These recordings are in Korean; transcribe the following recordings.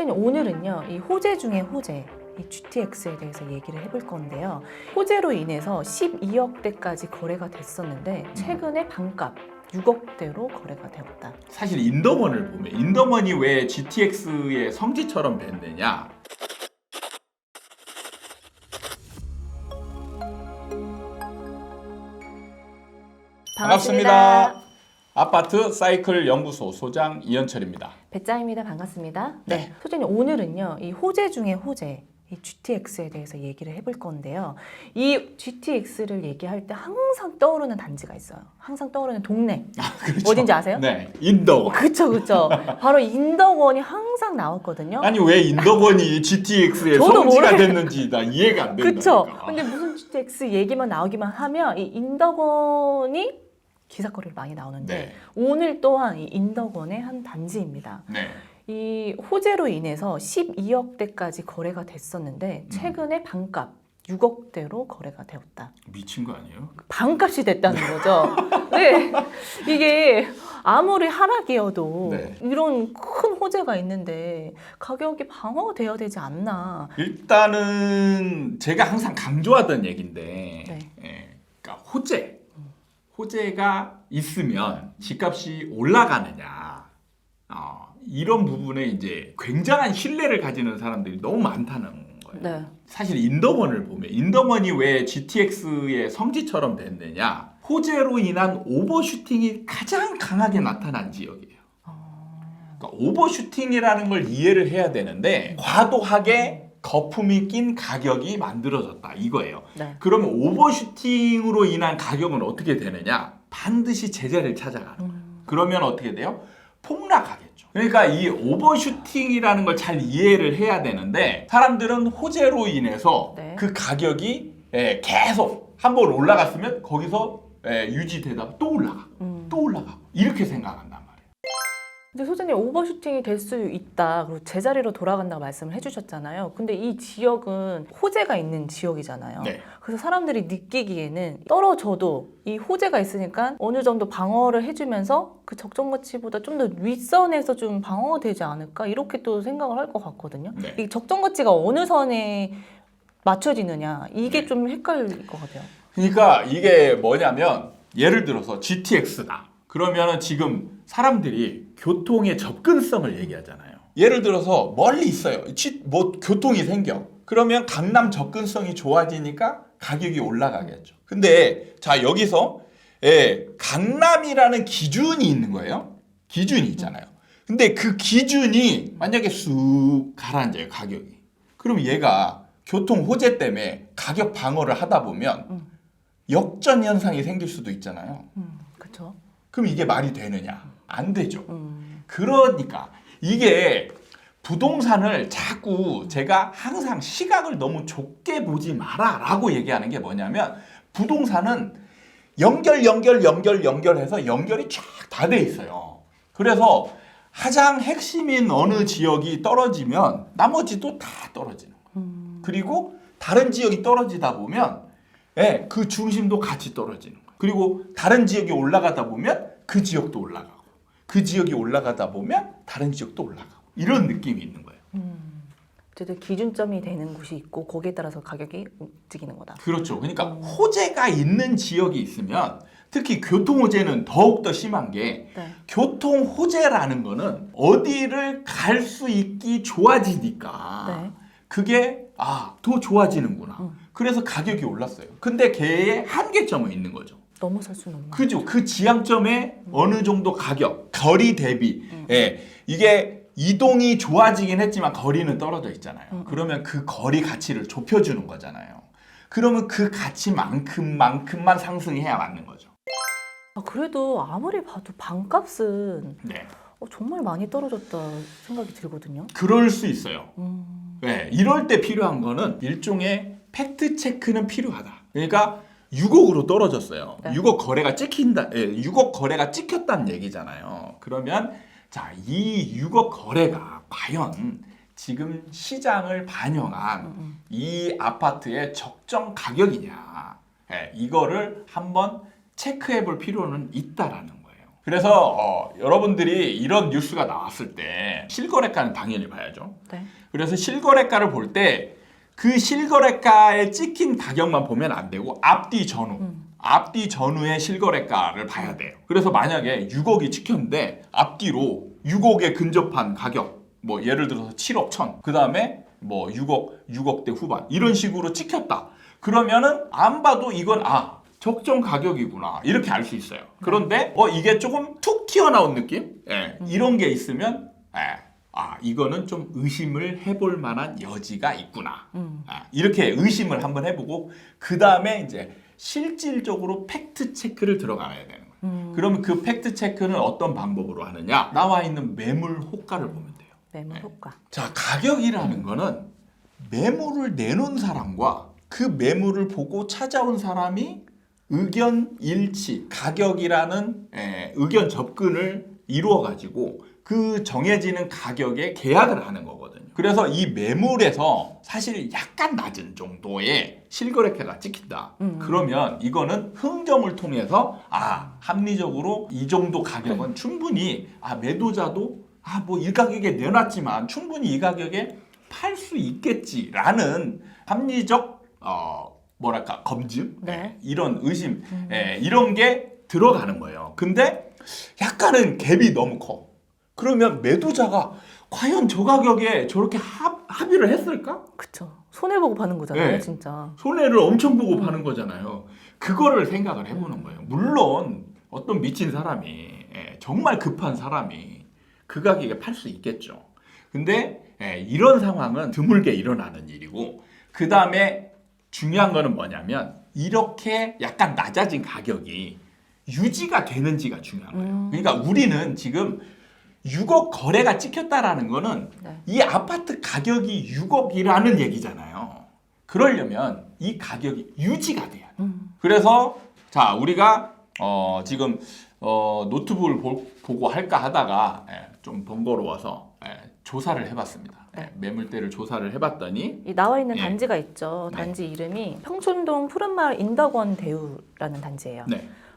소장님, 오늘은요 이 호재 중에 호재, 이 GTX에 대해서 얘기를 해볼 건데요. 호재로 인해서 12억대까지 거래가 됐었는데 최근에 반값 6억대로 거래가 되었다. 사실 인더먼을 보면 인더먼이 왜 GTX의 성지처럼 됐느냐? 반갑습니다. 아파트 사이클 연구소 소장 이현철입니다. 배짱입니다. 반갑습니다. 네. 소장님, 오늘은요 이 호재 중에 호재, 이 GTX에 대해서 얘기를 해볼 건데요. 이 GTX를 얘기할 때 항상 떠오르는 단지가 있어요. 항상 떠오르는 동네. 그렇죠. 어딘지 아세요? 네, 인더원. 그쵸. 바로 인덕원이 항상 나왔거든요. 아니 왜 인더원이 GTX의 저도 성지가 됐는지 나 이해가 안 된다. 그쵸. 근데 무슨 GTX 얘기만 나오기만 하면 이 인덕원이 기사거리를 많이 나오는데 네. 오늘 또한 이 인덕원의 한 단지입니다. 네. 이 호재로 인해서 12억대까지 거래가 됐었는데 최근에 반값 6억대로 거래가 되었다. 미친 거 아니에요? 반값이 됐다는 거죠. 네, 이게 아무리 하락이어도 네. 이런 큰 호재가 있는데 가격이 방어가 돼야 되지 않나. 일단은 제가 항상 강조하던 얘기인데, 네. 그러니까 호재가 있으면 집값이 올라가느냐, 이런 부분에 이제 굉장한 신뢰를 가지는 사람들이 너무 많다는 거예요. 네. 사실 인더먼을 보면 인더먼이 왜 GTX의 성지처럼 됐느냐, 호재로 인한 오버슈팅이 가장 강하게 나타난 지역이에요. 그러니까 오버슈팅이라는 걸 이해를 해야 되는데 과도하게 거품이 낀 가격이 만들어졌다 이거예요. 네. 그러면 오버슈팅으로 인한 가격은 어떻게 되느냐? 반드시 제자리를 찾아가는 거예요. 그러면 어떻게 돼요? 폭락하겠죠. 그러니까 이 오버슈팅이라는 걸 잘 이해를 해야 되는데 사람들은 호재로 인해서 네. 그 가격이 계속 한번 올라갔으면 거기서 유지되다가 또 올라가고 또 올라가고 이렇게 생각한단 말이에요. 근데 소장님, 오버슈팅이 될 수 있다, 그리고 제자리로 돌아간다고 말씀을 해주셨잖아요. 근데 이 지역은 호재가 있는 지역이잖아요. 네. 그래서 사람들이 느끼기에는 떨어져도 이 호재가 있으니까 어느 정도 방어를 해주면서 그 적정 가치보다 좀 더 윗선에서 좀 방어가 되지 않을까, 이렇게 또 생각을 할 것 같거든요. 네. 이 적정 가치가 어느 선에 맞춰지느냐, 이게 네. 좀 헷갈릴 것 같아요. 그러니까 이게 뭐냐면 예를 들어서 GTX다. 그러면은 지금 사람들이 교통의 접근성을 얘기하잖아요. 예를 들어서 멀리 있어요. 뭐 교통이 생겨. 그러면 강남 접근성이 좋아지니까 가격이 올라가겠죠. 근데 자 여기서 강남이라는 기준이 있는 거예요. 기준이 있잖아요. 근데 그 기준이 만약에 쑥 가라앉아요, 가격이. 그럼 얘가 교통 호재 때문에 가격 방어를 하다 보면 역전 현상이 생길 수도 있잖아요. 그렇죠. 그럼 이게 말이 되느냐? 안 되죠. 그러니까 이게 부동산을 자꾸 제가 항상 시각을 너무 좁게 보지 마라라고 얘기하는 게 뭐냐면 부동산은 연결해서 연결이 쫙 다 돼 있어요. 그래서 가장 핵심인 어느 지역이 떨어지면 나머지도 다 떨어지는 거예요. 그리고 다른 지역이 떨어지다 보면 그 중심도 같이 떨어지는 거예요. 그리고 다른 지역이 올라가다 보면 그 지역도 올라가고 그 지역이 올라가다 보면 다른 지역도 올라가고 이런 느낌이 있는 거예요. 어쨌든 기준점이 되는 곳이 있고 거기에 따라서 가격이 움직이는 거다. 그렇죠. 그러니까 호재가 있는 지역이 있으면 특히 교통 호재는 더욱더 심한 게 네. 교통 호재라는 거는 어디를 갈 수 있기 좋아지니까 네. 그게 더 좋아지는구나. 그래서 가격이 올랐어요. 근데 걔의 한계점은 있는 거죠. 넘어설 수는 없는. 그죠. 그 지향점에 어느 정도 가격, 거리 대비, 이게 이동이 좋아지긴 했지만 거리는 떨어져 있잖아요. 그러면 그 거리 가치를 좁혀주는 거잖아요. 그러면 그 가치만큼만 상승해야 맞는 거죠. 그래도 아무리 봐도 반값은 네. 정말 많이 떨어졌다 생각이 들거든요. 그럴 수 있어요. 네, 이럴 때 필요한 거는 일종의 팩트 체크는 필요하다. 그러니까 6억으로 떨어졌어요. 네. 6억 거래가 6억 거래가 찍혔다는 얘기잖아요. 그러면 자, 이 6억 거래가 과연 지금 시장을 반영한 이 아파트의 적정 가격이냐, 이거를 한번 체크해 볼 필요는 있다라는 거예요. 그래서 여러분들이 이런 뉴스가 나왔을 때 실거래가는 당연히 봐야죠. 네. 그래서 실거래가를 볼 때 그 실거래가에 찍힌 가격만 보면 안 되고 앞뒤 전후의 실거래가를 봐야 돼요. 그래서 만약에 6억이 찍혔는데 앞뒤로 6억에 근접한 가격, 뭐 예를 들어서 7억 1천, 그 다음에 뭐 6억대 후반 이런 식으로 찍혔다. 그러면은 안 봐도 이건 적정 가격이구나 이렇게 알 수 있어요. 그런데 이게 조금 툭 튀어나온 느낌? 이런 게 있으면 이거는 좀 의심을 해볼 만한 여지가 있구나. 이렇게 의심을 한번 해보고 그 다음에 이제 실질적으로 팩트 체크를 들어가야 되는 거예요. 그러면 그 팩트 체크는 어떤 방법으로 하느냐? 나와 있는 매물 호가를 보면 돼요. 매물 호가. 자, 가격이라는 거는 매물을 내놓은 사람과 그 매물을 보고 찾아온 사람이 의견 일치, 가격이라는 의견 접근을 이루어 가지고 그 정해지는 가격에 계약을 하는 거거든요. 그래서 이 매물에서 사실 약간 낮은 정도의 실거래가가 찍힌다. 그러면 이거는 흥정을 통해서 합리적으로 이 정도 가격은 충분히 매도자도 뭐 이 가격에 내놨지만 충분히 이 가격에 팔 수 있겠지라는 합리적 검증 이런 의심 이런 게 들어가는 거예요. 근데 약간은 갭이 너무 커. 그러면 매도자가 과연 저 가격에 저렇게 합의를 했을까? 그쵸. 손해보고 파는 거잖아요, 네. 진짜. 손해를 엄청 보고 파는 거잖아요. 그거를 생각을 해보는 거예요. 물론 어떤 미친 사람이 정말 급한 사람이 그 가격에 팔 수 있겠죠. 근데 이런 상황은 드물게 일어나는 일이고 그 다음에 중요한 거는 뭐냐면 이렇게 약간 낮아진 가격이 유지가 되는지가 중요한 거예요. 그러니까 우리는 지금 6억 거래가 찍혔다라는 거는 이 아파트 가격이 6억이라는 얘기잖아요. 그러려면 이 가격이 유지가 돼야 돼요. 그래서 자 우리가 지금 노트북을 보고 할까 하다가 좀 번거로워서 조사를 해봤습니다. 매물대를 조사를 해봤더니 이 나와 있는 단지가 있죠. 단지 이름이 평촌동 푸른마을 인덕원 대우라는 단지예요.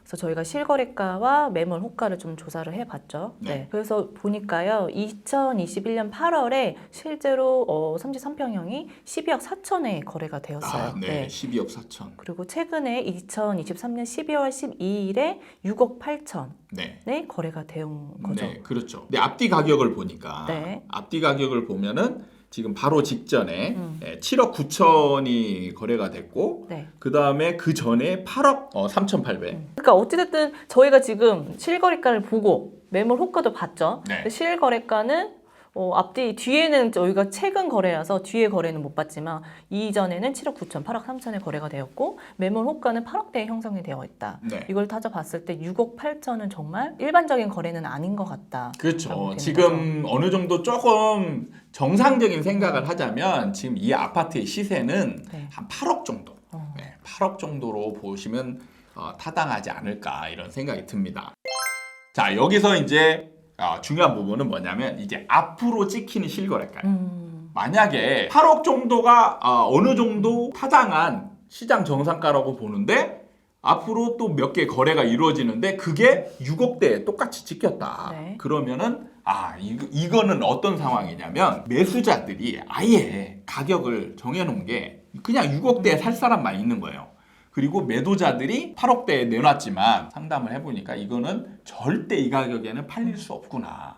그래서 저희가 실거래가와 매물 호가를 좀 조사를 해봤죠. 그래서 보니까요, 2021년 8월에 실제로 33평형이 12억 4천에 거래가 되었어요. 12억 4천. 그리고 최근에 2023년 12월 12일에 6억 8천에 거래가 되온 거죠. 그렇죠. 근데 앞뒤 가격을 보니까 앞뒤 가격을 보면은 지금 바로 직전에 7억 9천이 거래가 됐고 그 다음에 그 전에 8억 3,800. 그러니까 어찌됐든 저희가 지금 실거래가를 보고 매물 호가도 봤죠. 실거래가는 앞뒤 뒤에는 저희가 최근 거래라서 뒤에 거래는 못 봤지만 이전에는 7억 9천, 8억 3천에 거래가 되었고 매물 호가는 8억대에 형성이 되어 있다. 이걸 따져봤을 때 6억 8천은 정말 일반적인 거래는 아닌 것 같다. 그렇죠. 지금 거죠. 어느 정도 조금 정상적인 생각을 하자면 지금 이 아파트의 시세는 한 8억 정도. 8억 정도로 보시면 타당하지 않을까 이런 생각이 듭니다. 자 여기서 이제 중요한 부분은 뭐냐면 이제 앞으로 찍히는 실거래가예요. 만약에 8억 정도가 어느 정도 타당한 시장 정상가라고 보는데 앞으로 또 몇 개 거래가 이루어지는데 그게 6억대에 똑같이 찍혔다. 그러면은 이거는 어떤 상황이냐면 매수자들이 아예 가격을 정해놓은 게 그냥 6억대에 살 사람만 있는 거예요. 그리고 매도자들이 8억대에 내놨지만 상담을 해보니까 이거는 절대 이 가격에는 팔릴 수 없구나.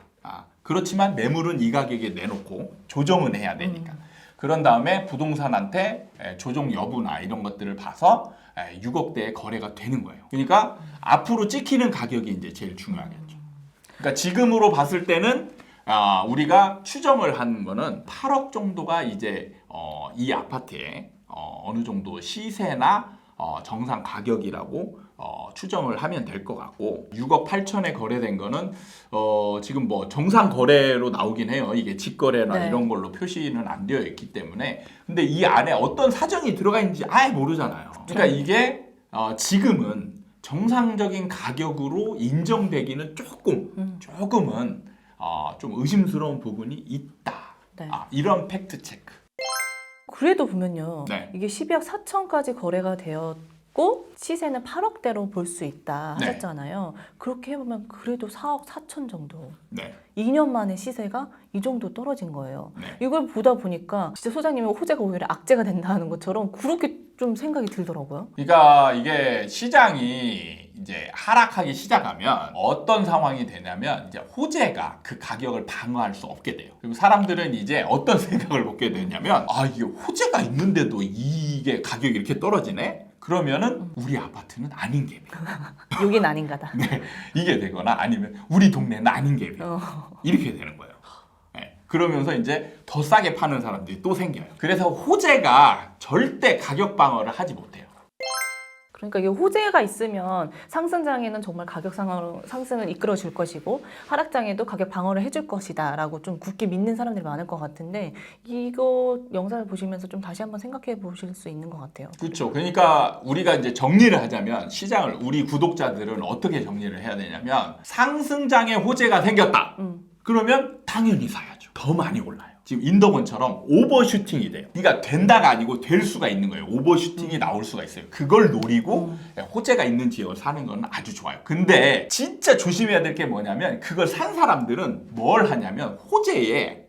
그렇지만 매물은 이 가격에 내놓고 조정은 해야 되니까. 그런 다음에 부동산한테 조정 여부나 이런 것들을 봐서 6억대에 거래가 되는 거예요. 그러니까 앞으로 찍히는 가격이 이제 제일 중요하겠죠. 그러니까 지금으로 봤을 때는 우리가 추정을 한 거는 8억 정도가 이제 이 아파트의 어느 정도 시세나 정상 가격이라고 추정을 하면 될 것 같고 6억 8천에 거래된 거는 지금 뭐 정상 거래로 나오긴 해요. 이게 직거래나 이런 걸로 표시는 안 되어 있기 때문에 근데 이 안에 어떤 사정이 들어가 있는지 아예 모르잖아요. 그러니까 이게 지금은 정상적인 가격으로 인정되기는 조금은 좀 의심스러운 부분이 있다. 이런 팩트 체크. 그래도 보면요. 이게 12억 4천까지 거래가 되었고 받고 시세는 8억대로 볼 수 있다 네. 하셨잖아요. 그렇게 해보면 그래도 4억 4천 정도. 네. 2년 만에 시세가 이 정도 떨어진 거예요. 네. 이걸 보다 보니까 진짜 소장님이 호재가 오히려 악재가 된다는 것처럼 그렇게 좀 생각이 들더라고요. 그러니까 이게 시장이 이제 하락하기 시작하면 어떤 상황이 되냐면 이제 호재가 그 가격을 방어할 수 없게 돼요. 그리고 사람들은 이제 어떤 생각을 갖게 되냐면 아 이게 호재가 있는데도 이게 가격이 이렇게 떨어지네? 그러면은 우리 아파트는 아닌 갭이야. 여긴 아닌가다. 네, 이게 되거나 아니면 우리 동네는 아닌 갭이야. 이렇게 되는 거예요. 네, 그러면서 이제 더 싸게 파는 사람들이 또 생겨요. 그래서 호재가 절대 가격 방어를 하지 못해요. 그러니까 이게 호재가 있으면 상승장에는 정말 가격 상승을 이끌어 줄 것이고 하락장에도 가격 방어를 해줄 것이다 라고 좀 굳게 믿는 사람들이 많을 것 같은데 이거 영상을 보시면서 좀 다시 한번 생각해 보실 수 있는 것 같아요. 그렇죠. 그러니까 우리가 이제 정리를 하자면 시장을 우리 구독자들은 어떻게 정리를 해야 되냐면 상승장에 호재가 생겼다. 그러면 당연히 사야죠. 더 많이 올라요. 지금 인더번처럼 오버슈팅이 돼요. 그러니까 된다가 아니고 될 수가 있는 거예요. 오버슈팅이 나올 수가 있어요. 그걸 노리고 호재가 있는 지역을 사는 건 아주 좋아요. 근데 진짜 조심해야 될 게 뭐냐면 그걸 산 사람들은 뭘 하냐면 호재에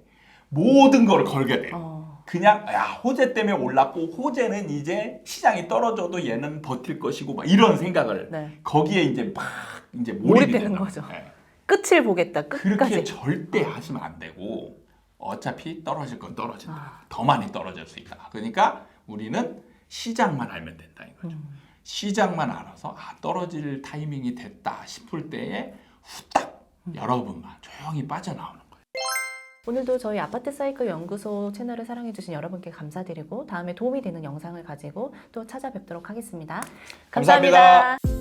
모든 걸 걸게 돼요. 그냥 야 호재 때문에 올랐고 호재는 이제 시장이 떨어져도 얘는 버틸 것이고 막 이런 생각을 네. 거기에 이제 막 이제 몰입되는 거죠. 네. 끝을 보겠다. 끝까지. 그렇게 절대 하시면 안 되고 어차피 떨어질 건 떨어진다. 더 많이 떨어질 수 있다. 그러니까 우리는 시장만 알면 된다 이거죠. 시장만 알아서 아 떨어질 타이밍이 됐다 싶을 때에 후딱 여러분만 조용히 빠져나오는 거예요. 오늘도 저희 아파트 사이클 연구소 채널을 사랑해주신 여러분께 감사드리고 다음에 도움이 되는 영상을 가지고 또 찾아뵙도록 하겠습니다. 감사합니다. 감사합니다.